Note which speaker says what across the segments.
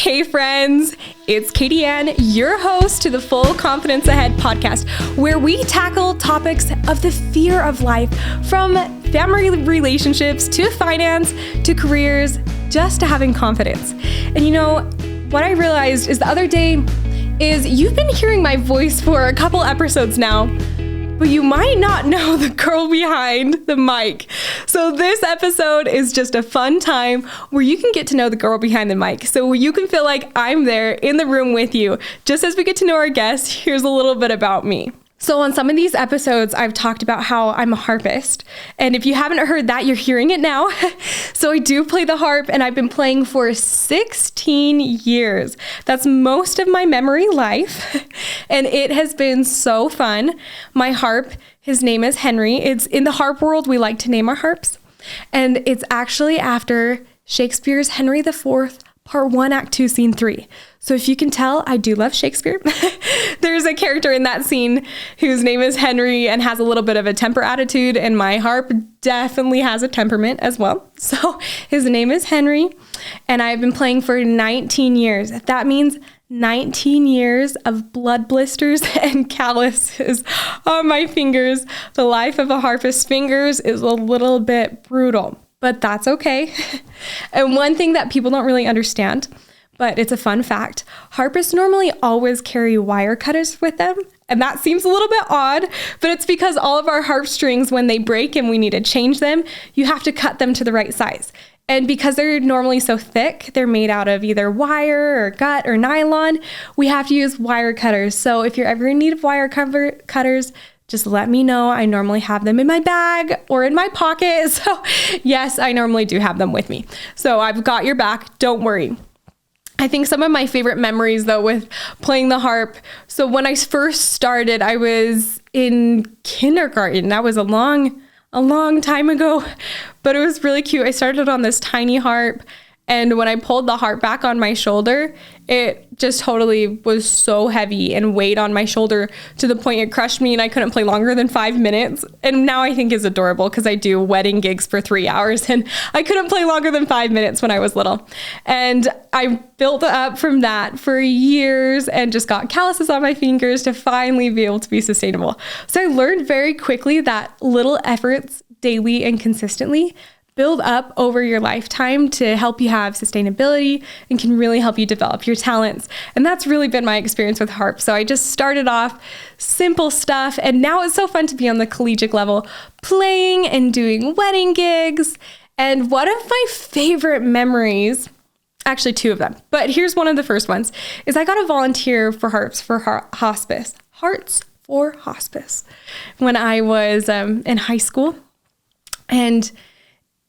Speaker 1: Hey friends, it's Katie Ann, your host to the Full Confidence Ahead podcast, where we tackle topics of the fear of life, from family relationships to finance to careers, just to having confidence. And you know, what I realized is the other day is you've been hearing my voice for a couple episodes now, but you might not know the girl behind the mic. So this episode is just a fun time where you can get to know the girl behind the mic. So you can feel like I'm there in the room with you. Just as we get to know our guest, here's a little bit about me. So on some of these episodes, I've talked about how I'm a harpist. And if you haven't heard that, you're hearing it now. So I do play the harp, and I've been playing for 16 years. That's most of my memory life. And it has been so fun. My harp, his name is Henry. It's in the harp world, we like to name our harps. And it's actually after Shakespeare's Henry IV, Part 1, Act 2, Scene 3. So if you can tell, I do love Shakespeare. There's a character in that scene whose name is Henry and has a little bit of a temper attitude, and my harp definitely has a temperament as well. So his name is Henry, and I've been playing for 19 years. That means 19 years of blood blisters and calluses on my fingers. The life of a harpist's fingers is a little bit brutal, but that's okay. And one thing that people don't really understand, but it's a fun fact, harpists normally always carry wire cutters with them. And that seems a little bit odd, but it's because all of our harp strings, when they break and we need to change them, you have to cut them to the right size. And because they're normally so thick, they're made out of either wire or gut or nylon, we have to use wire cutters. So if you're ever in need of wire cutters, just let me know. I normally have them in my bag or in my pocket. So yes, I normally do have them with me. So I've got your back. Don't worry. I think some of my favorite memories though with playing the harp. So when I first started, I was in kindergarten. That was a long time ago, but it was really cute. I started on this tiny harp, and when I pulled the harp back on my shoulder, it just totally was so heavy and weighed on my shoulder to the point it crushed me, and I couldn't play longer than 5 minutes. And now I think it's adorable because I do wedding gigs for 3 hours, and I couldn't play longer than 5 minutes when I was little. And I built up from that for years and just got calluses on my fingers to finally be able to be sustainable. So I learned very quickly that little efforts daily and consistently build up over your lifetime to help you have sustainability and can really help you develop your talents. And that's really been my experience with harp. So I just started off simple stuff, and now it's so fun to be on the collegiate level, playing and doing wedding gigs. And one of my favorite memories, actually two of them, but here's one of the first ones, is I got to volunteer for Hearts for Hospice. Hearts for Hospice when I was in high school. And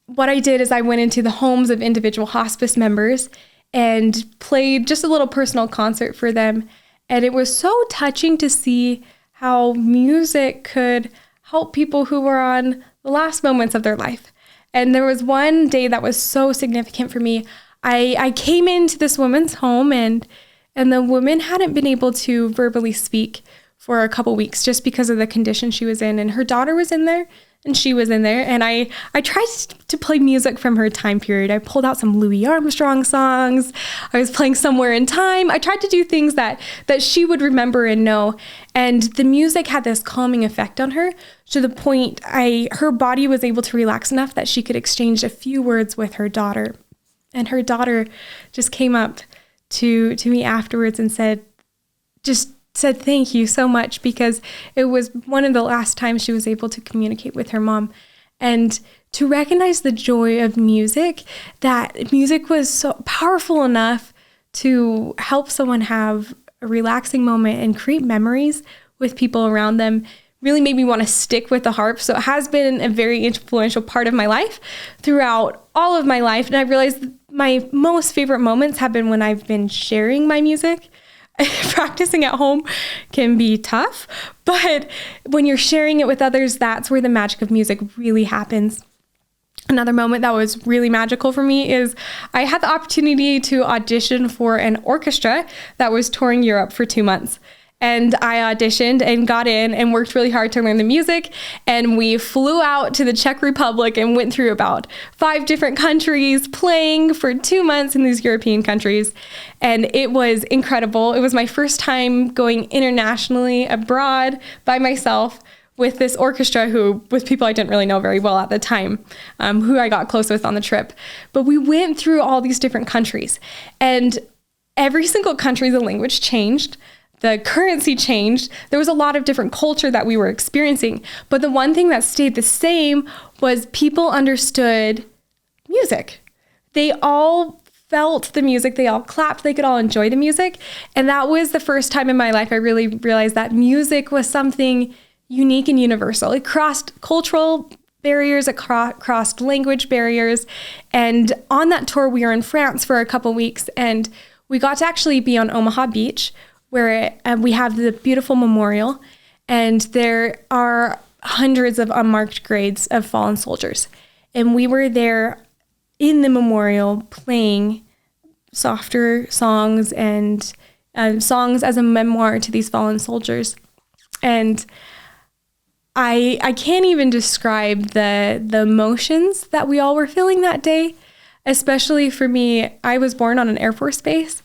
Speaker 1: what I did is I went into the homes of individual hospice members and played just a little personal concert for them. And it was so touching to see how music could help people who were on the last moments of their life. And there was one day that was so significant for me. I came into this woman's home, and the woman hadn't been able to verbally speak for a couple weeks just because of the condition she was in. And her daughter was in there, and she was in there, and I tried to play music from her time period. I pulled out some Louis Armstrong songs. I was playing Somewhere in Time. I tried to do things that she would remember and know. And the music had this calming effect on her to the point her body was able to relax enough that she could exchange a few words with her daughter. And her daughter just came up to me afterwards and said thank you so much, because it was one of the last times she was able to communicate with her mom. And to recognize the joy of music, that music was so powerful enough to help someone have a relaxing moment and create memories with people around them, really made me want to stick with the harp. So it has been a very influential part of my life throughout all of my life. And I realized my most favorite moments have been when I've been sharing my music. Practicing at home can be tough, but when you're sharing it with others, that's where the magic of music really happens. Another moment that was really magical for me is I had the opportunity to audition for an orchestra that was touring Europe for 2 months. And I auditioned and got in and worked really hard to learn the music. And we flew out to the Czech Republic and went through about 5 different countries, playing for 2 months in these European countries. And it was incredible. It was my first time going internationally abroad by myself with this orchestra with people I didn't really know very well at the time, who I got close with on the trip. But we went through all these different countries, and every single country, the language changed. The currency changed. There was a lot of different culture that we were experiencing. But the one thing that stayed the same was people understood music. They all felt the music. They all clapped. They could all enjoy the music. And that was the first time in my life I really realized that music was something unique and universal. It crossed cultural barriers, it crossed language barriers. And on that tour, we were in France for a couple weeks, and we got to actually be on Omaha Beach, where we have the beautiful memorial, and there are hundreds of unmarked graves of fallen soldiers. And we were there in the memorial playing softer songs and songs as a memoir to these fallen soldiers. And I can't even describe the emotions that we all were feeling that day, especially for me. I was born on an Air Force base,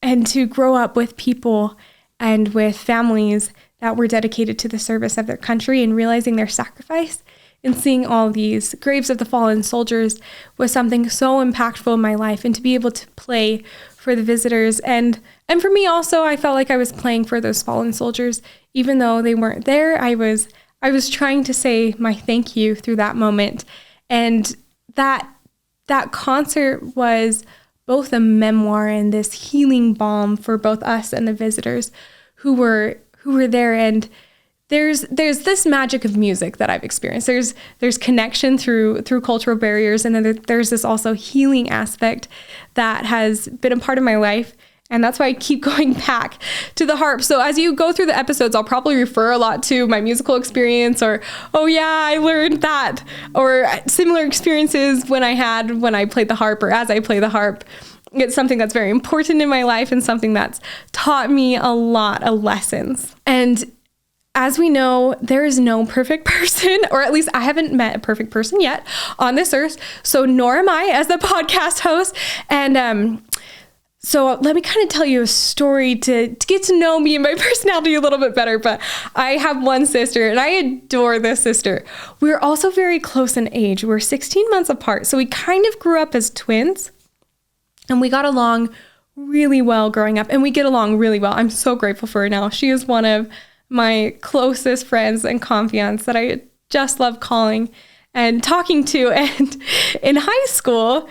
Speaker 1: and to grow up with people and with families that were dedicated to the service of their country and realizing their sacrifice and seeing all these graves of the fallen soldiers was something so impactful in my life. And to be able to play for the visitors and for me also, I felt like I was playing for those fallen soldiers, even though they weren't there. I was trying to say my thank you through that moment. And that concert was both a memoir and this healing balm for both us and the visitors who were there. And there's this magic of music that I've experienced. There's connection through cultural barriers, and then there's this also healing aspect that has been a part of my life. And that's why I keep going back to the harp. So as you go through the episodes, I'll probably refer a lot to my musical experience, or, oh yeah, I learned that, or similar experiences when I played the harp, or as I play the harp. It's something that's very important in my life and something that's taught me a lot of lessons. And as we know, there is no perfect person, or at least I haven't met a perfect person yet on this earth. So nor am I as the podcast host. And, so let me kind of tell you a story to get to know me and my personality a little bit better. But I have one sister, and I adore this sister. We're also very close in age. We're 16 months apart. So we kind of grew up as twins, and we got along really well growing up, and we get along really well. I'm so grateful for her now. She is one of my closest friends and confidants that I just love calling and talking to. And in high school,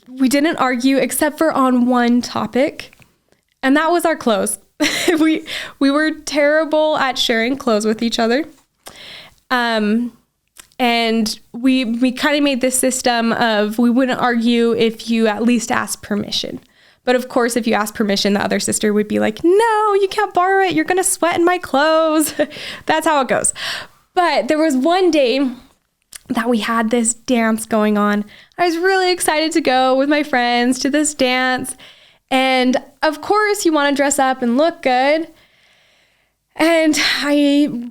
Speaker 1: we didn't argue except for on one topic, and that was our clothes. We were terrible at sharing clothes with each other. And we kind of made this system of we wouldn't argue if you at least asked permission. But of course, if you asked permission, the other sister would be like, no, you can't borrow it. You're going to sweat in my clothes. That's how it goes. But there was one day that we had this dance going on. I was really excited to go with my friends to this dance. And of course, you want to dress up and look good. And I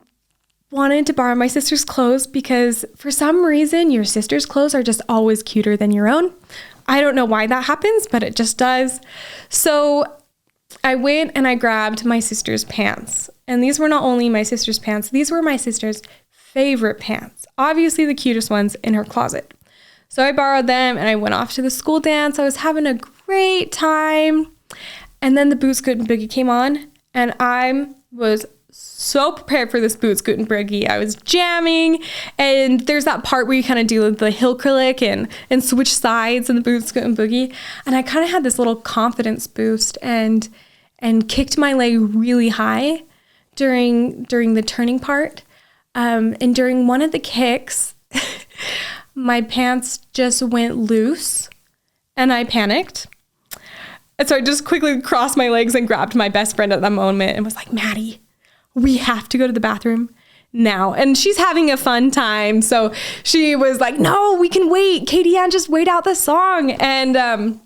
Speaker 1: wanted to borrow my sister's clothes because for some reason, your sister's clothes are just always cuter than your own. I don't know why that happens, but it just does. So I went and I grabbed my sister's pants. And these were not only my sister's pants, these were my sister's favorite pants. Obviously the cutest ones in her closet. So I borrowed them and I went off to the school dance. I was having a great time. And then the Boot Scoot and Boogie came on, and I was so prepared for this Boot Scoot and Boogie. I was jamming, and there's that part where you kind of do the heel click and switch sides in the Boot Scoot and Boogie. And I kind of had this little confidence boost and kicked my leg really high during the turning part. And during one of the kicks, my pants just went loose and I panicked. And so I just quickly crossed my legs and grabbed my best friend at that moment and was like, Maddie, we have to go to the bathroom now. And she's having a fun time. So she was like, no, we can wait. Katie Ann, just wait out the song. And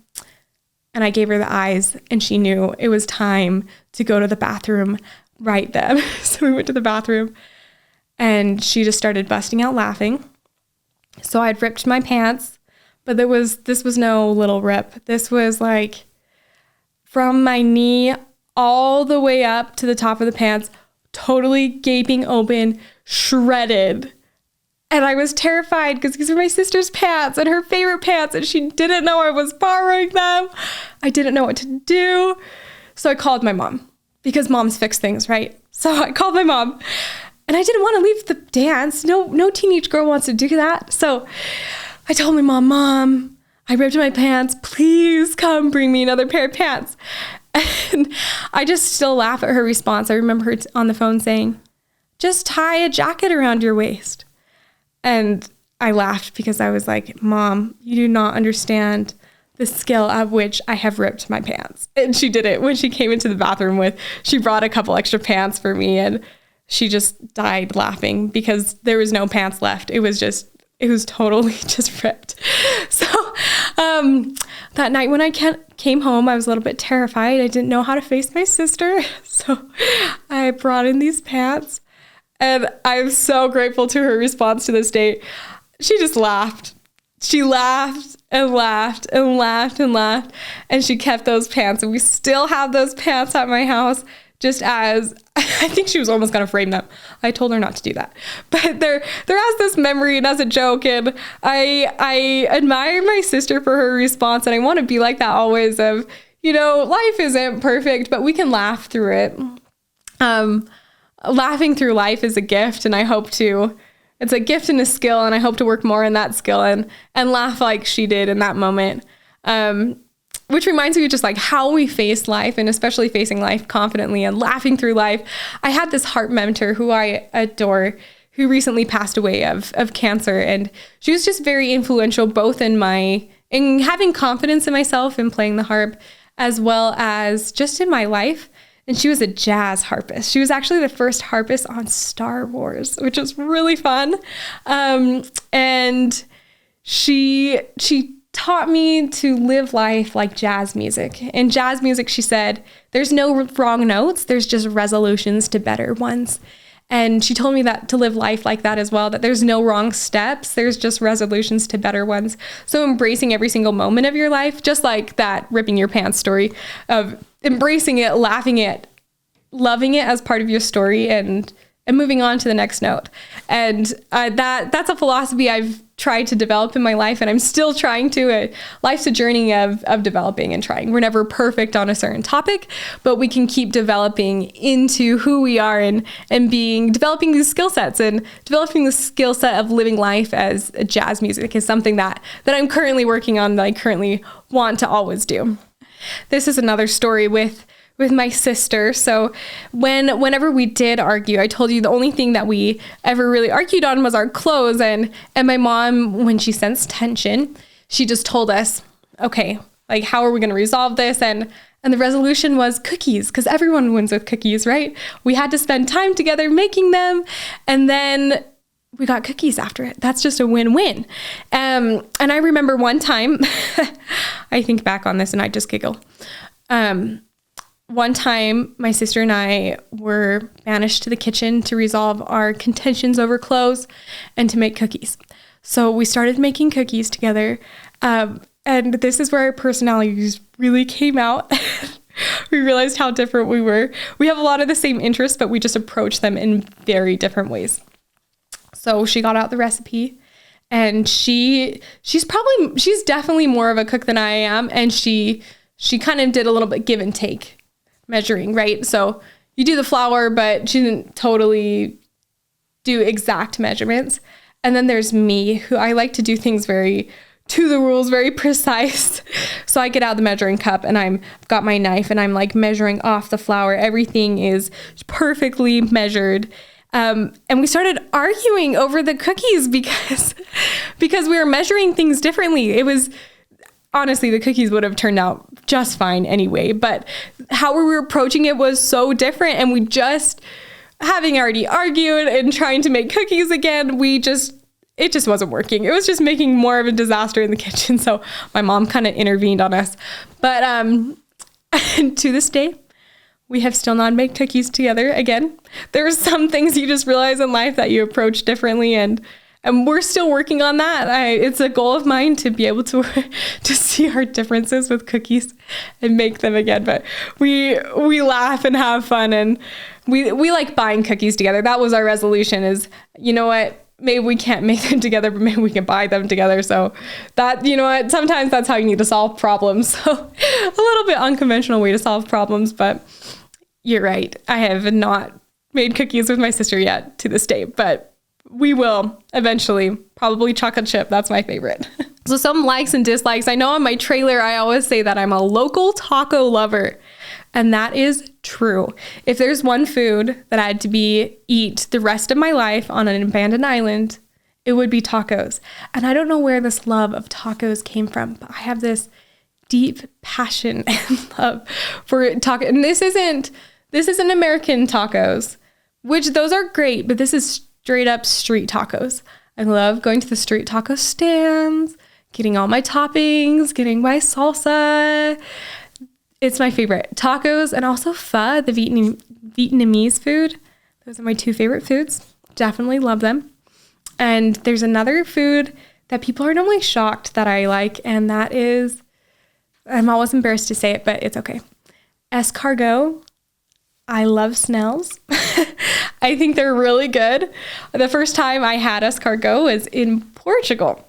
Speaker 1: And I gave her the eyes, and she knew it was time to go to the bathroom right then. So we went to the bathroom, and she just started busting out laughing. So I'd ripped my pants, but this was no little rip. This was like from my knee all the way up to the top of the pants, totally gaping open, shredded. And I was terrified because these were my sister's pants and her favorite pants, and she didn't know I was borrowing them. I didn't know what to do. So I called my mom, because moms fix things, right? So I called my mom, and I didn't want to leave the dance. No teenage girl wants to do that. So I told my Mom, I ripped my pants. Please come bring me another pair of pants. And I just still laugh at her response. I remember her on the phone saying, just tie a jacket around your waist. And I laughed because I was like, Mom, you do not understand the skill at which I have ripped my pants. And she did it when she came into the bathroom she brought a couple extra pants for me, and she just died laughing because there was no pants left. It was totally just ripped. So that night when I came home, I was a little bit terrified. I didn't know how to face my sister. So I brought in these pants, and I'm so grateful to her response to this day. She just laughed. She laughed and laughed and laughed and laughed, and she kept those pants, and we still have those pants at my house, just as I think she was almost going to frame them. I told her not to do that, but they're as this memory and as a joke. And I admire my sister for her response, and I want to be like that always. Of life isn't perfect, but we can laugh through it. Laughing through life is a gift, and I hope to. It's a gift and a skill, and I hope to work more in that skill and laugh like she did in that moment. Which reminds me of just like how we face life, and especially facing life confidently and laughing through life. I had this heart mentor who I adore, who recently passed away of cancer. And she was just very influential, both in having confidence in myself and playing the harp, as well as just in my life. And she was a jazz harpist. She was actually the first harpist on Star Wars, which was really fun. And she taught me to live life like jazz music. In jazz music, she said, there's no wrong notes. There's just resolutions to better ones. And she told me that to live life like that as well, that there's no wrong steps. There's just resolutions to better ones. So embracing every single moment of your life, just like that ripping your pants story, of embracing it, laughing it, loving it as part of your story, and moving on to the next note. And that's a philosophy I've tried to develop in my life, and I'm still trying to. Life's a journey of developing and trying. We're never perfect on a certain topic, but we can keep developing into who we are and developing these skill sets, and developing the skill set of living life as jazz music is something that I'm currently working on, that I currently want to always do. This is another story with my sister. So whenever we did argue, I told you the only thing that we ever really argued on was our clothes. And my mom, when she sensed tension, she just told us, okay, like, how are we going to resolve this? And the resolution was cookies, because everyone wins with cookies, right? We had to spend time together making them, and then we got cookies after it. That's just a win-win. And I remember one time, I think back on this and I just giggle. One time, my sister and I were banished to the kitchen to resolve our contentions over clothes and to make cookies. So we started making cookies together. And this is where our personalities really came out. We realized how different we were. We have a lot of the same interests, but we just approach them in very different ways. So she got out the recipe, and she's definitely more of a cook than I am. And she kind of did a little bit give and take measuring, right? So you do the flour, but she didn't totally do exact measurements. And then there's me, who I like to do things very to the rules, very precise. So I get out the measuring cup, and I've got my knife, and I'm like measuring off the flour. Everything is perfectly measured. And we started arguing over the cookies because we were measuring things differently. It was, honestly, the cookies would have turned out just fine anyway, but how we were approaching it was so different. And we just, having already argued and trying to make cookies again, it just wasn't working. It was just making more of a disaster in the kitchen. So my mom kind of intervened on us. But to this day, we have still not made cookies together again. There are some things you just realize in life that you approach differently, and we're still working on that. It's a goal of mine to be able to see our differences with cookies and make them again. But we laugh and have fun, and we like buying cookies together. That was our resolution, is, you know what, maybe we can't make them together, but maybe we can buy them together. So that, you know what, sometimes that's how you need to solve problems. So a little bit unconventional way to solve problems, but you're right. I have not made cookies with my sister yet to this day, but we will eventually. Probably chocolate chip. That's my favorite. So some likes and dislikes. I know on my trailer, I always say that I'm a local taco lover. And that is true. If there's one food that I had to eat the rest of my life on an abandoned island, it would be tacos. And I don't know where this love of tacos came from, but I have this deep passion and love for taco. And this isn't American tacos, which those are great, but this is straight up street tacos. I love going to the street taco stands, getting all my toppings, getting my salsa. It's my favorite. Tacos and also pho, the Vietnamese food. Those are my two favorite foods. Definitely love them. And there's another food that people are normally shocked that I like, and that is, I'm always embarrassed to say it, but it's okay, escargot. I love snails. I think they're really good. The first time I had escargot was in Portugal.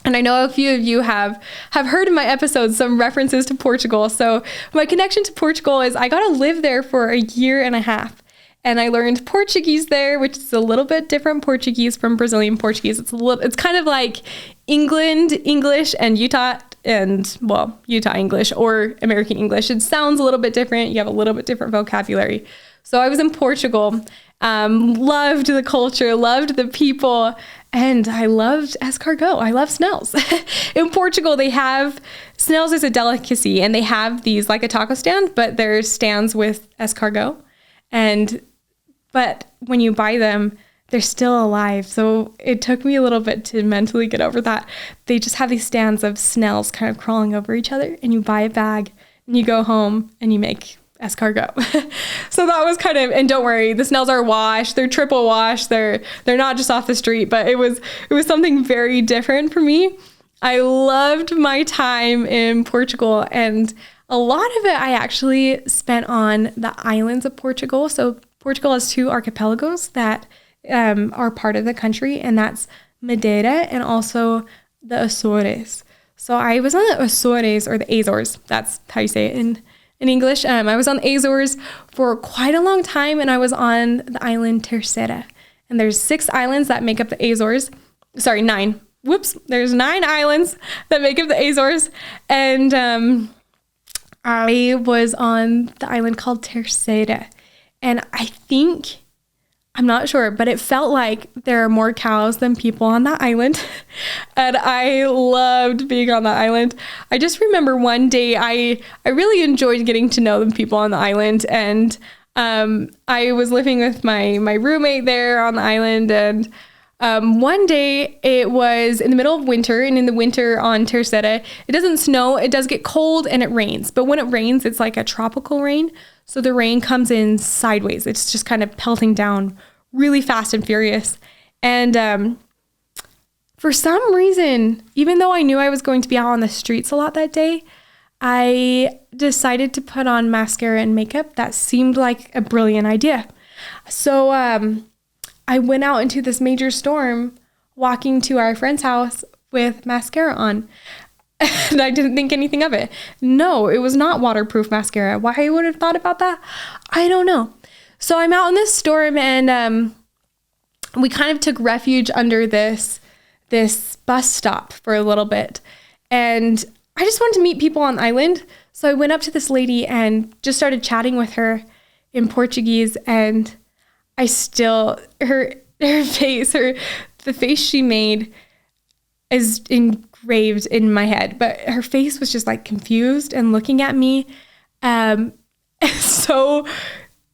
Speaker 1: And I know a few of you have heard in my episodes some references to Portugal. So my connection to Portugal is I got to live there for a year and a half. And I learned Portuguese there, which is a little bit different Portuguese from Brazilian Portuguese. It's kind of like England English and Utah English or American English. It sounds a little bit different. You have a little bit different vocabulary. So I was in Portugal, loved the culture, loved the people, and I loved escargot. I love snails. In Portugal, they have snails as a delicacy, and they have these like a taco stand, but there's stands with escargot. But when you buy them, they're still alive. So it took me a little bit to mentally get over that. They just have these stands of snails kind of crawling over each other, and you buy a bag and you go home and you make escargot. So that was kind of, and don't worry, the snails are washed. They're triple washed. They're not just off the street, but it was something very different for me. I loved my time in Portugal, and a lot of it I actually spent on the islands of Portugal. So Portugal has two archipelagos that are part of the country, and that's Madeira and also the Azores. So I was on the Azores, or the Azores. That's how you say it in English. I was on the Azores for quite a long time, and I was on the island Terceira. And there's 6 islands that make up the Azores. Sorry, 9. Whoops. There's 9 islands that make up the Azores. And I was on the island called Terceira. And I think, I'm not sure, but it felt like there are more cows than people on that island. And I loved being on that island. I just remember one day I really enjoyed getting to know the people on the island. And I was living with my roommate there on the island. And one day it was in the middle of winter, and in the winter on Terceira, it doesn't snow, it does get cold and it rains. But when it rains, it's like a tropical rain. So the rain comes in sideways. It's just kind of pelting down really fast and furious. And for some reason, even though I knew I was going to be out on the streets a lot that day, I decided to put on mascara and makeup. That seemed like a brilliant idea. So I went out into this major storm, walking to our friend's house with mascara on. And I didn't think anything of it. No, it was not waterproof mascara. Why I would have thought about that, I don't know. So I'm out in this storm, and we kind of took refuge under this bus stop for a little bit. And I just wanted to meet people on the island. So I went up to this lady and just started chatting with her in Portuguese. And I still, her face, the face she made is engraved in my head, but her face was just like confused and looking at me. So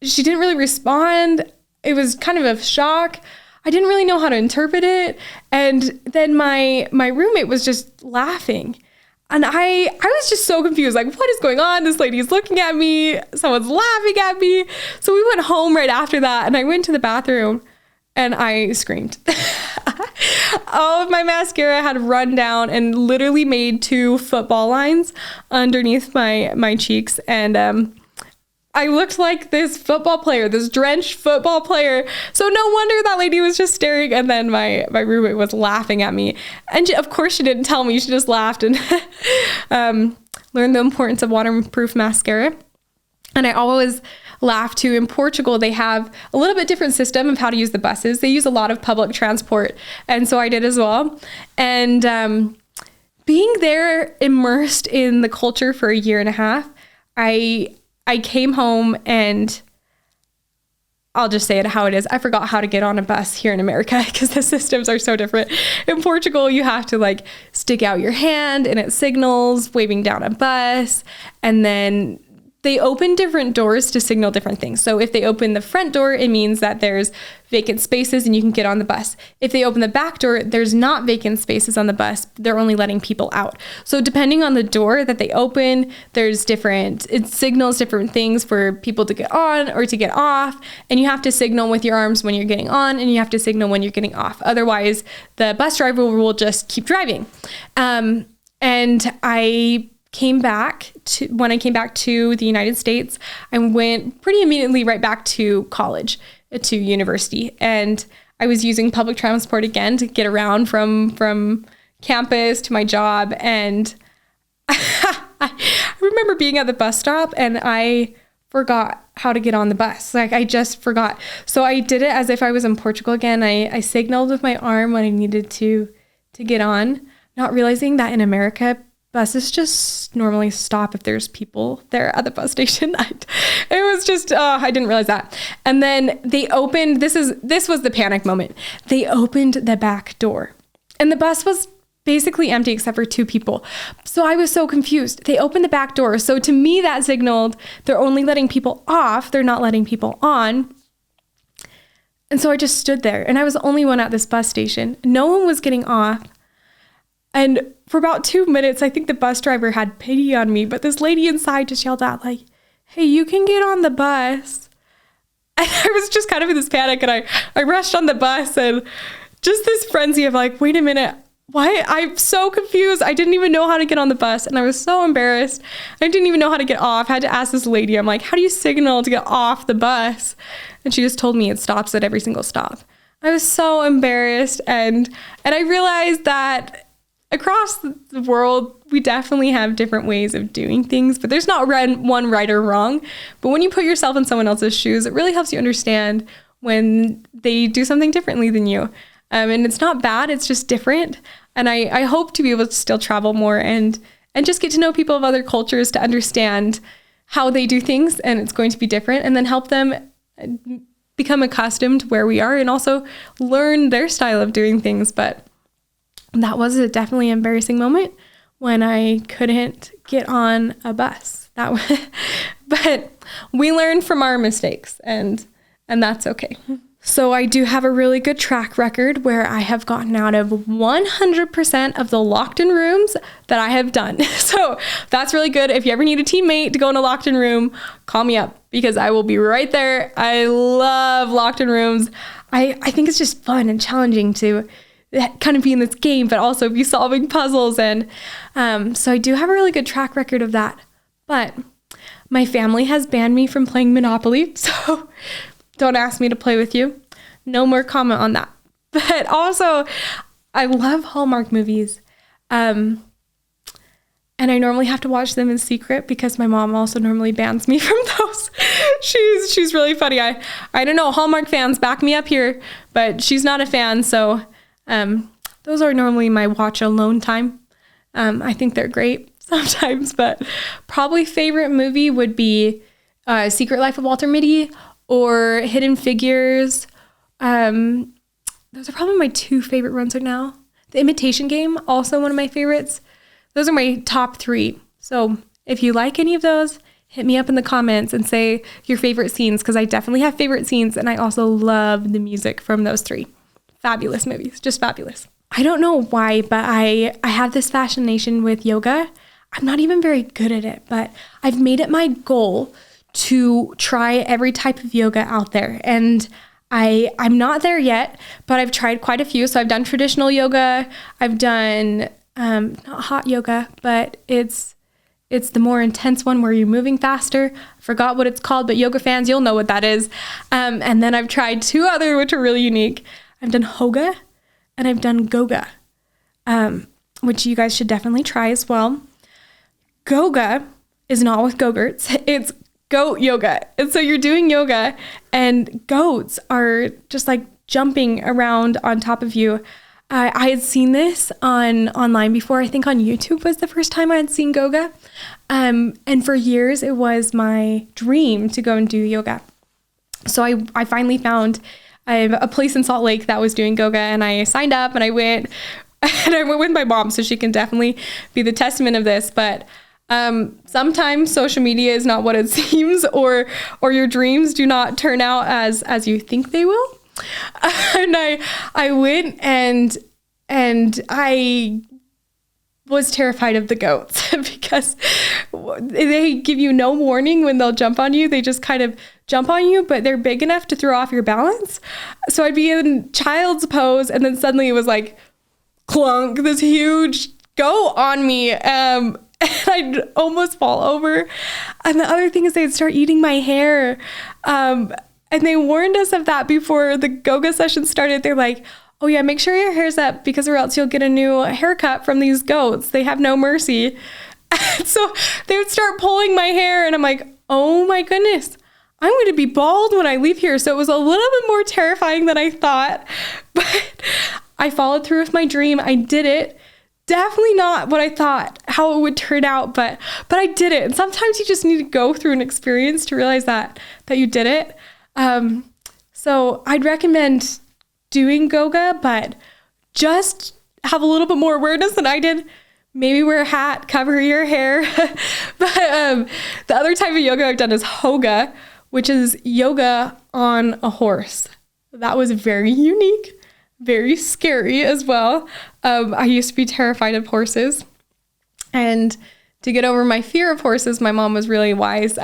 Speaker 1: she didn't really respond. It was kind of a shock. I didn't really know how to interpret it. And then my roommate was just laughing. And I was just so confused. Like, what is going on? This lady's looking at me. Someone's laughing at me. So we went home right after that. And I went to the bathroom and I screamed. All of my mascara had run down and literally made 2 football lines underneath my cheeks. And I looked like this football player, this drenched football player. So no wonder that lady was just staring. And then my roommate was laughing at me. And of course she didn't tell me. She just laughed and learned the importance of waterproof mascara. And I always laugh too. In Portugal, they have a little bit different system of how to use the buses. They use a lot of public transport. And so I did as well. And being there immersed in the culture for a year and a half, I came home and I'll just say it how it is. I forgot how to get on a bus here in America because the systems are so different. In Portugal, you have to like stick out your hand and it signals waving down a bus. And then they open different doors to signal different things. So if they open the front door, it means that there's vacant spaces and you can get on the bus. If they open the back door, there's not vacant spaces on the bus. They're only letting people out. So depending on the door that they open, it signals different things for people to get on or to get off. And you have to signal with your arms when you're getting on and you have to signal when you're getting off. Otherwise, the bus driver will just keep driving. And when I came back to the United States, I went pretty immediately right back to college, to university. And I was using public transport again to get around from campus to my job. And I remember being at the bus stop and I forgot how to get on the bus. Like I just forgot. So I did it as if I was in Portugal again. I signaled with my arm when I needed to get on, not realizing that in America, buses just normally stop if there's people there at the bus station. It was just, I didn't realize that. And then they opened, this was the panic moment. They opened the back door and the bus was basically empty except for 2 people. So I was so confused. They opened the back door. So to me, that signaled they're only letting people off. They're not letting people on. And so I just stood there and I was the only one at this bus station. No one was getting off. And for about 2 minutes, I think the bus driver had pity on me, but this lady inside just yelled out like, "Hey, you can get on the bus." And I was just kind of in this panic and I rushed on the bus and just this frenzy of like, wait a minute, why? I'm so confused. I didn't even know how to get on the bus and I was so embarrassed. I didn't even know how to get off. I had to ask this lady, I'm like, how do you signal to get off the bus? And she just told me it stops at every single stop. I was so embarrassed and I realized that across the world, we definitely have different ways of doing things, but there's not one right or wrong. But when you put yourself in someone else's shoes, it really helps you understand when they do something differently than you. And it's not bad, it's just different. And I hope to be able to still travel more and just get to know people of other cultures to understand how they do things, and it's going to be different, and then help them become accustomed to where we are and also learn their style of doing things. But that was a definitely embarrassing moment when I couldn't get on a bus. But we learn from our mistakes and that's okay. So I do have a really good track record where I have gotten out of 100% of the locked in rooms that I have done. So that's really good. If you ever need a teammate to go in a locked in room, call me up because I will be right there. I love locked in rooms. I think it's just fun and challenging to kind of be in this game, but also be solving puzzles. And so I do have a really good track record of that. But my family has banned me from playing Monopoly. So don't ask me to play with you. No more comment on that. But also, I love Hallmark movies. And I normally have to watch them in secret because my mom also normally bans me from those. She's really funny. I don't know, Hallmark fans, back me up here, but she's not a fan. So those are normally my watch alone time. I think they're great sometimes, but probably favorite movie would be Secret Life of Walter Mitty or Hidden Figures. Those are probably my 2 favorite ones right now. The Imitation Game, also one of my favorites. Those are my top 3. So if you like any of those, hit me up in the comments and say your favorite scenes, because I definitely have favorite scenes and I also love the music from those 3. fabulous movies, just fabulous. I don't know why, but I have this fascination with yoga. I'm not even very good at it, but I've made it my goal to try every type of yoga out there. And I'm not there yet, but I've tried quite a few. So I've done traditional yoga. I've done not hot yoga, but it's the more intense one where you're moving faster. I forgot what it's called, but yoga fans, you'll know what that is. And then I've tried 2 other, which are really unique. I've done Hoga and I've done Goga, which you guys should definitely try as well. Goga is not with go-gurts. It's goat yoga. And so you're doing yoga and goats are just like jumping around on top of you. I had seen this online before. I think on YouTube was the first time I had seen Goga. And for years, it was my dream to go and do yoga. So I finally found a place in Salt Lake that was doing Goga, and I signed up and I went with my mom, so she can definitely be the testament of this. But sometimes social media is not what it seems, or your dreams do not turn out as you think they will. And I went and I was terrified of the goats because they give you no warning when they'll jump on you. They just kind of jump on you, but they're big enough to throw off your balance. So I'd be in child's pose, and then suddenly it was like clunk, this huge goat on me. And I'd almost fall over. And the other thing is they'd start eating my hair. And they warned us of that before the Goga session started. They're like, oh yeah, make sure your hair's up because or else you'll get a new haircut from these goats. They have no mercy. So they would start pulling my hair and I'm like, oh my goodness, I'm going to be bald when I leave here. So it was a little bit more terrifying than I thought, but I followed through with my dream. I did it. Definitely not what I thought, how it would turn out, but I did it. And sometimes you just need to go through an experience to realize that you did it. So I'd recommend doing Goga, but just have a little bit more awareness than I did. Maybe wear a hat, cover your hair. But the other type of yoga I've done is Hoga, which is yoga on a horse. That was very unique, very scary as well. I used to be terrified of horses. And to get over my fear of horses, my mom was really wise.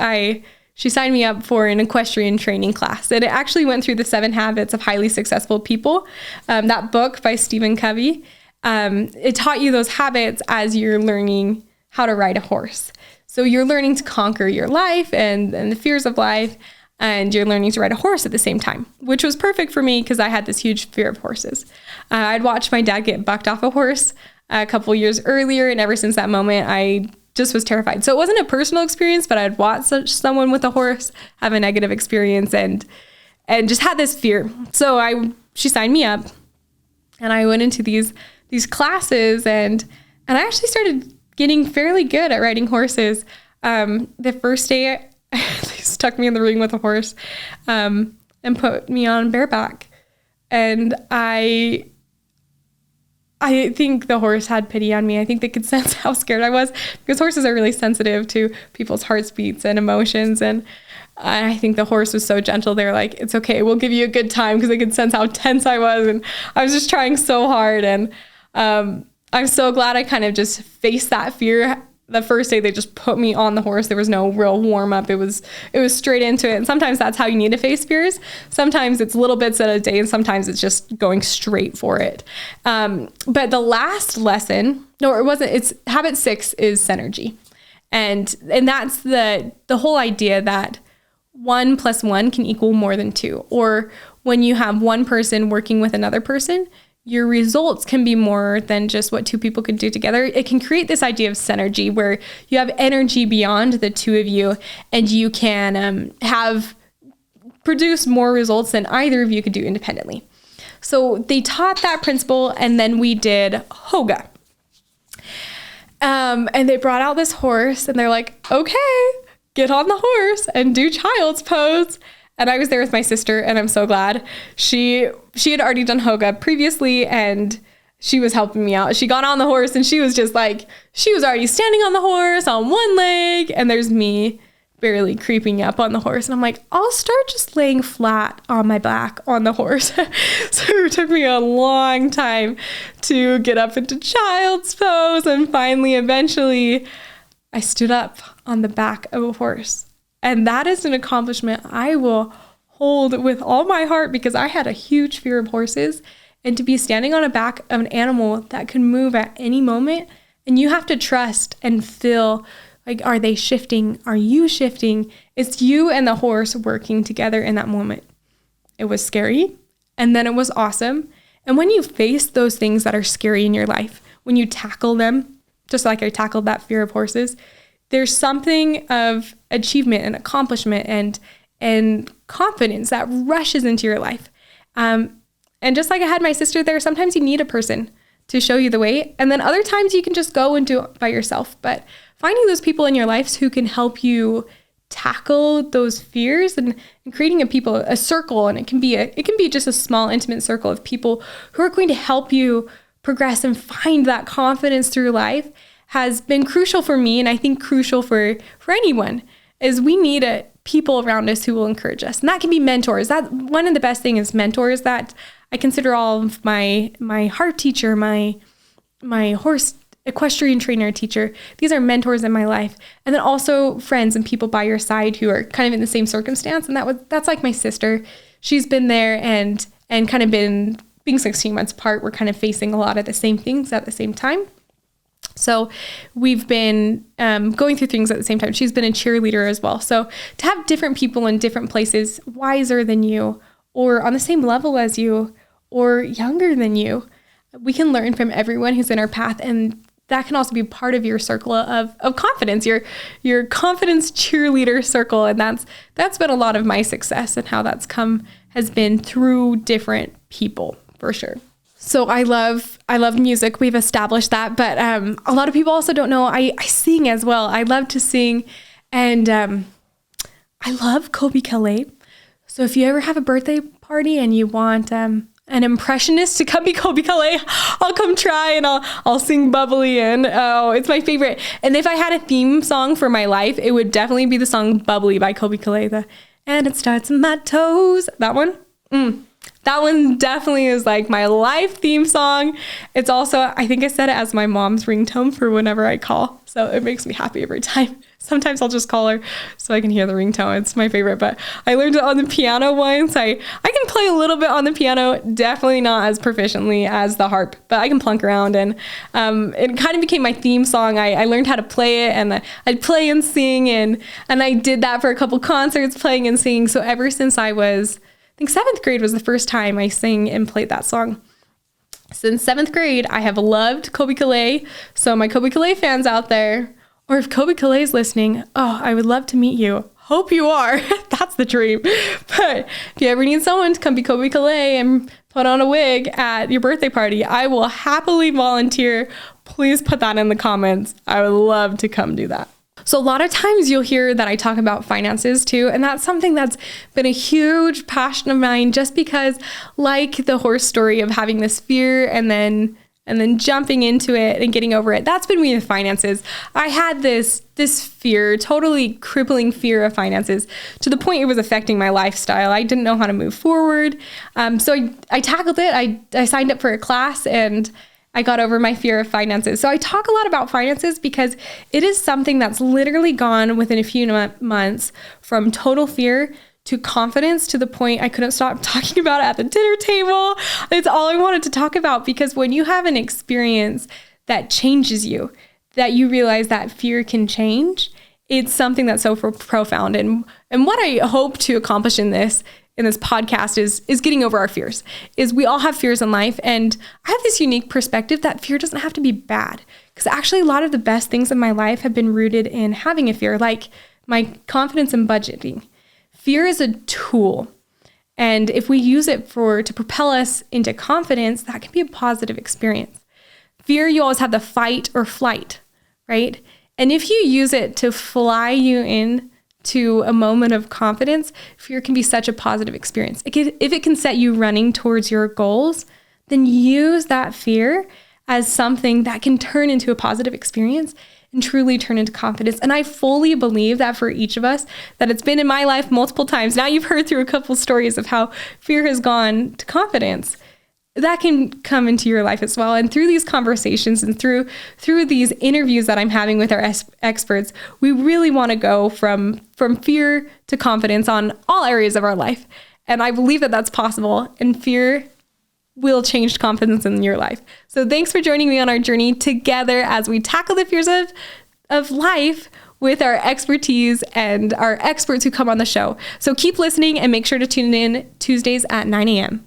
Speaker 1: She signed me up for an equestrian training class. And it actually went through the 7 Habits of Highly Successful People, that book by Stephen Covey. It taught you those habits as you're learning how to ride a horse. So you're learning to conquer your life and the fears of life, and you're learning to ride a horse at the same time, which was perfect for me because I had this huge fear of horses. I'd watched my dad get bucked off a horse a couple years earlier, and ever since that moment, I just was terrified. So it wasn't a personal experience, but I'd watched someone with a horse have a negative experience and just had this fear. So she signed me up, and I went into these classes, and I actually started getting fairly good at riding horses. The first day, they stuck me in the ring with a horse and put me on bareback. And I think the horse had pity on me. I think they could sense how scared I was because horses are really sensitive to people's heartbeats and emotions. And I think the horse was so gentle. They're like, it's okay, we'll give you a good time, because they could sense how tense I was. And I was just trying so hard. And I'm so glad I kind of just faced that fear. The first day they just put me on the horse. There was no real warm up. It was straight into it. And sometimes that's how you need to face fears. Sometimes it's little bits at a day, and sometimes it's just going straight for it. But the last lesson, no, it wasn't. It's habit 6 is synergy. And that's the whole idea that 1 + 1 can equal more than 2. Or when you have one person working with another person, your results can be more than just what 2 people could do together. It can create this idea of synergy where you have energy beyond the 2 of you, and you can produce more results than either of you could do independently. So they taught that principle, and then we did Hoga. And they brought out this horse, and they're like, okay, get on the horse and do child's pose. And I was there with my sister, and I'm so glad. She had already done Hoga previously, and she was helping me out. She got on the horse, and she was just like, she was already standing on the horse on one leg, and there's me barely creeping up on the horse. And I'm like, I'll start just laying flat on my back on the horse. So it took me a long time to get up into child's pose. And finally, eventually, I stood up on the back of a horse. And that is an accomplishment I will hold with all my heart, because I had a huge fear of horses. And to be standing on the back of an animal that can move at any moment, and you have to trust and feel like, are they shifting? Are you shifting? It's you and the horse working together in that moment. It was scary, and then it was awesome. And when you face those things that are scary in your life, when you tackle them, just like I tackled that fear of horses, there's something of achievement and accomplishment and confidence that rushes into your life. And just like I had my sister there, sometimes you need a person to show you the way. And then other times you can just go and do it by yourself. But finding those people in your lives who can help you tackle those fears and creating a circle, and it can be just a small, intimate circle of people who are going to help you progress and find that confidence through life, has been crucial for me, and I think crucial for anyone, is we need people around us who will encourage us. And that can be mentors. That one of the best things is mentors. That I consider all of my heart teacher, my horse equestrian trainer teacher. These are mentors in my life. And then also friends and people by your side who are kind of in the same circumstance. And that's like my sister. She's been there and kind of been, being 16 months apart, we're kind of facing a lot of the same things at the same time. So we've been going through things at the same time. She's been a cheerleader as well. So to have different people in different places, wiser than you, or on the same level as you, or younger than you, we can learn from everyone who's in our path. And that can also be part of your circle of confidence, your confidence cheerleader circle. And that's been a lot of my success, and how that's has been through different people, for sure. So I love music. We've established that, but a lot of people also don't know I sing as well. I love to sing, and I love Colby Calais. So if you ever have a birthday party and you want an impressionist to come be Colby Calais, I'll come try, and I'll sing bubbly, and oh, it's my favorite. And if I had a theme song for my life, it would definitely be the song Bubbly by Colby Calais. And it starts in my toes. That one. That one definitely is like my life theme song. It's also, I think I set it as my mom's ringtone for whenever I call. So it makes me happy every time. Sometimes I'll just call her so I can hear the ringtone. It's my favorite, but I learned it on the piano once. I can play a little bit on the piano, definitely not as proficiently as the harp, but I can plunk around, and it kind of became my theme song. I learned how to play it, and I'd play and sing, and I did that for a couple concerts, playing and singing. So ever since I think 7th grade was the first time I sang and played that song. Since 7th grade, I have loved Colby Calais. So my Colby Calais fans out there, or if Colby Calais is listening, oh, I would love to meet you. Hope you are. That's the dream. But if you ever need someone to come be Colby Calais and put on a wig at your birthday party, I will happily volunteer. Please put that in the comments. I would love to come do that. So a lot of times you'll hear that I talk about finances too, and that's something that's been a huge passion of mine, just because, like the horse story of having this fear and then jumping into it and getting over it, that's been me with finances. I had this fear, totally crippling fear of finances, to the point it was affecting my lifestyle. I didn't know how to move forward. So I tackled it. I signed up for a class, and I got over my fear of finances. So I talk a lot about finances because it is something that's literally gone within a few months from total fear to confidence, to the point I couldn't stop talking about it at the dinner table. It's all I wanted to talk about, because when you have an experience that changes you, that you realize that fear can change, it's something that's so profound. And what I hope to accomplish in this podcast is getting over our fears. Is we all have fears in life, and I have this unique perspective that fear doesn't have to be bad, because actually a lot of the best things in my life have been rooted in having a fear, like my confidence in budgeting. Fear is a tool, and if we use it to propel us into confidence, that can be a positive experience. Fear, you always have the fight or flight, right? And if you use it to fly you in to a moment of confidence, fear can be such a positive experience. If it can set you running towards your goals, then use that fear as something that can turn into a positive experience and truly turn into confidence. And I fully believe that for each of us, that it's been in my life multiple times. Now you've heard through a couple stories of how fear has gone to confidence. That can come into your life as well. And through these conversations and through these interviews that I'm having with our experts, we really want to go from fear to confidence on all areas of our life. And I believe that that's possible. And fear will change confidence in your life. So thanks for joining me on our journey together as we tackle the fears of life with our expertise and our experts who come on the show. So keep listening and make sure to tune in Tuesdays at 9 a.m.